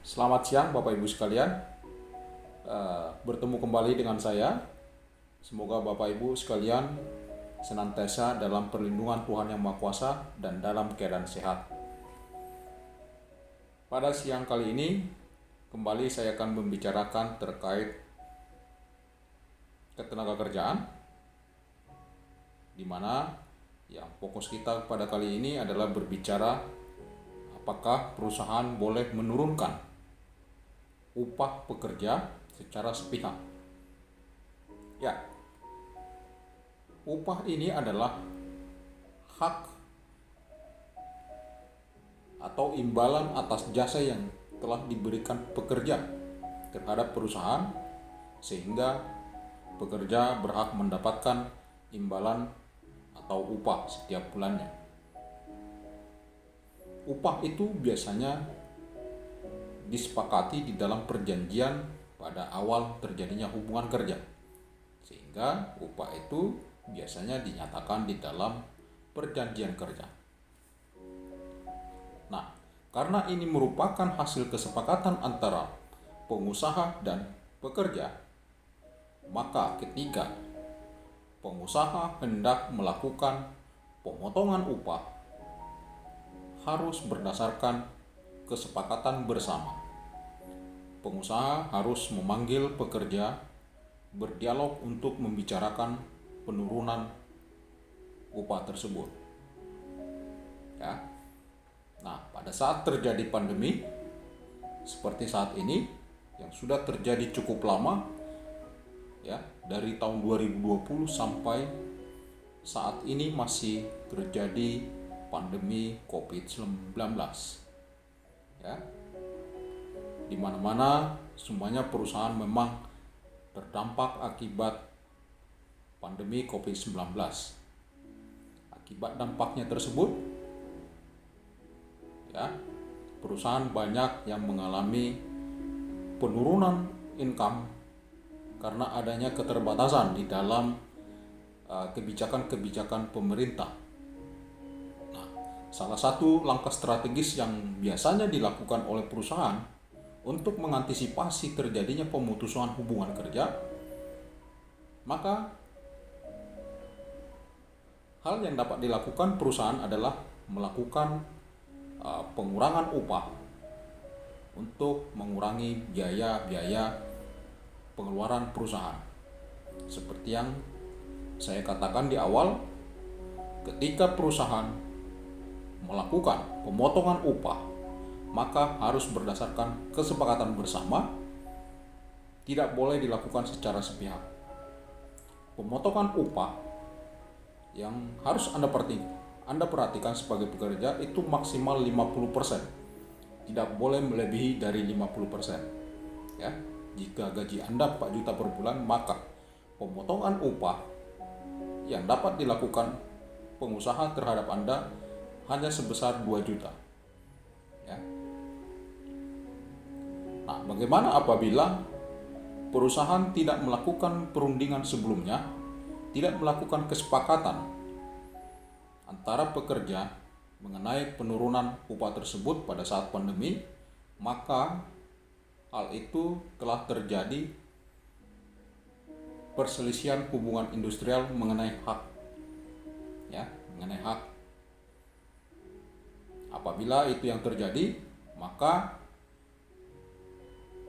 Selamat siang Bapak Ibu sekalian. Bertemu kembali dengan saya. Semoga Bapak Ibu sekalian senantiasa dalam perlindungan Tuhan Yang Maha Kuasa dan dalam keadaan sehat. Pada siang kali ini kembali saya akan membicarakan terkait ketenagakerjaan, di mana yang fokus kita pada kali ini adalah berbicara apakah perusahaan boleh menurunkan upah pekerja secara sepihak. Ya, upah ini adalah hak atau imbalan atas jasa yang telah diberikan pekerja terhadap perusahaan, sehingga pekerja berhak mendapatkan imbalan atau upah setiap bulannya. Upah itu biasanya disepakati di dalam perjanjian pada awal terjadinya hubungan kerja, sehingga upah itu biasanya dinyatakan di dalam perjanjian kerja. Nah, karena ini merupakan hasil kesepakatan antara pengusaha dan pekerja, maka ketika pengusaha hendak melakukan pemotongan upah harus berdasarkan kesepakatan bersama. Pengusaha harus memanggil pekerja berdialog untuk membicarakan penurunan upah tersebut. Ya. Nah, pada saat terjadi pandemi seperti saat ini yang sudah terjadi cukup lama, ya, dari tahun 2020 sampai saat ini masih terjadi pandemi COVID-19. Ya, di mana-mana semuanya perusahaan memang terdampak akibat pandemi COVID-19. Akibat dampaknya tersebut, ya, perusahaan banyak yang mengalami penurunan income karena adanya keterbatasan di dalam kebijakan-kebijakan pemerintah. Salah satu langkah strategis yang biasanya dilakukan oleh perusahaan untuk mengantisipasi terjadinya pemutusan hubungan kerja, maka hal yang dapat dilakukan perusahaan adalah melakukan pengurangan upah untuk mengurangi biaya-biaya pengeluaran perusahaan. Seperti yang saya katakan di awal, ketika perusahaan melakukan pemotongan upah, maka harus berdasarkan kesepakatan bersama, tidak boleh dilakukan secara sepihak. Pemotongan upah yang harus Anda perhatikan sebagai pekerja itu maksimal 50%. Tidak boleh melebihi dari 50%. Ya, jika gaji Anda 4 juta per bulan, maka pemotongan upah yang dapat dilakukan pengusaha terhadap Anda hanya sebesar 2 juta. Ya. Nah, bagaimana apabila perusahaan tidak melakukan perundingan sebelumnya, tidak melakukan kesepakatan antara pekerja mengenai penurunan upah tersebut pada saat pandemi, maka hal itu telah terjadi perselisihan hubungan industrial mengenai hak. Ya, mengenai hak. Apabila itu yang terjadi, maka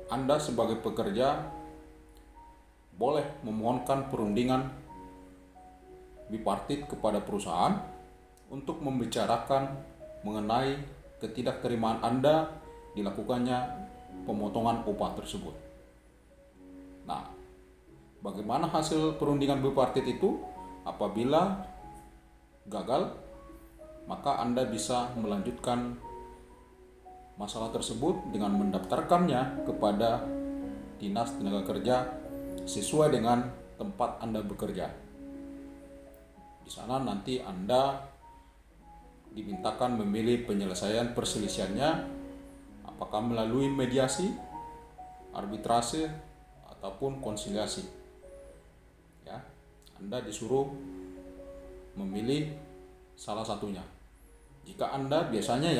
Anda sebagai pekerja boleh memohonkan perundingan bipartit kepada perusahaan untuk membicarakan mengenai ketidakterimaan Anda dilakukannya pemotongan upah tersebut. Nah, bagaimana hasil perundingan bipartit itu? Apabila gagal, maka Anda bisa melanjutkan masalah tersebut dengan mendaftarkannya kepada Dinas Tenaga Kerja sesuai dengan tempat Anda bekerja. Di sana nanti Anda dimintakan memilih penyelesaian perselisihannya, apakah melalui mediasi, arbitrase, ataupun konsiliasi. Ya, Anda disuruh memilih salah satunya. Jika Anda biasanya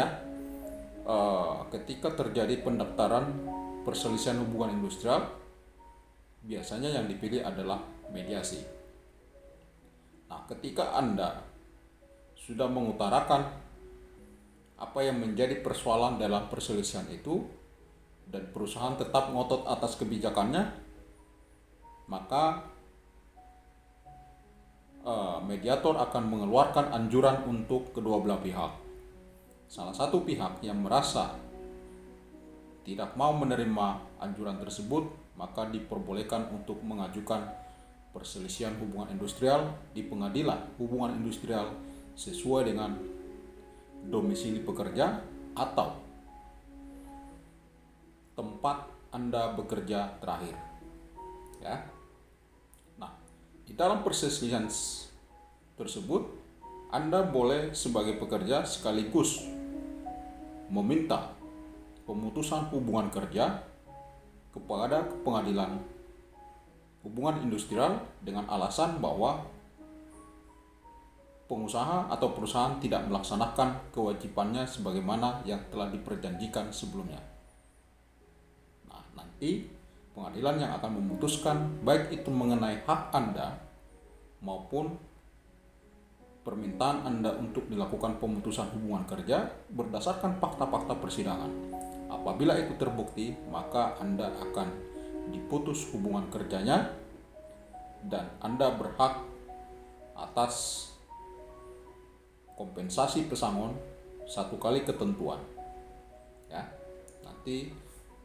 ketika terjadi pendaftaran perselisihan hubungan industrial, biasanya yang dipilih adalah mediasi. Nah, ketika Anda sudah mengutarakan apa yang menjadi persoalan dalam perselisihan itu dan perusahaan tetap ngotot atas kebijakannya, maka mediator akan mengeluarkan anjuran untuk kedua belah pihak. Salah satu pihak yang merasa tidak mau menerima anjuran tersebut, maka diperbolehkan untuk mengajukan perselisihan hubungan industrial di pengadilan hubungan industrial sesuai dengan domisili pekerja atau tempat Anda bekerja terakhir. Ya. Nah, di dalam perselisihan tersebut, Anda boleh sebagai pekerja sekaligus meminta pemutusan hubungan kerja kepada pengadilan hubungan industrial dengan alasan bahwa pengusaha atau perusahaan tidak melaksanakan kewajibannya sebagaimana yang telah diperjanjikan sebelumnya. Nah, nanti pengadilan yang akan memutuskan baik itu mengenai hak Anda maupun permintaan Anda untuk dilakukan pemutusan hubungan kerja berdasarkan fakta-fakta persidangan. Apabila itu terbukti, maka Anda akan diputus hubungan kerjanya dan Anda berhak atas kompensasi pesangon 1 kali ketentuan. Ya, nanti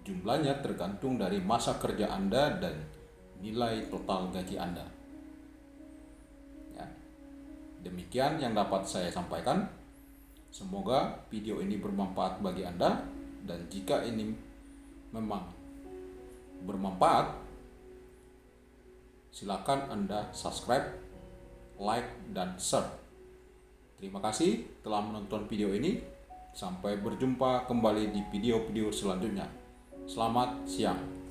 jumlahnya tergantung dari masa kerja Anda dan nilai total gaji Anda. Ya, demikian yang dapat saya sampaikan. Semoga video ini bermanfaat bagi Anda, dan jika ini memang bermanfaat, silakan Anda subscribe, like, dan share. Terima kasih telah menonton video ini. Sampai berjumpa kembali di video-video selanjutnya. Selamat siang.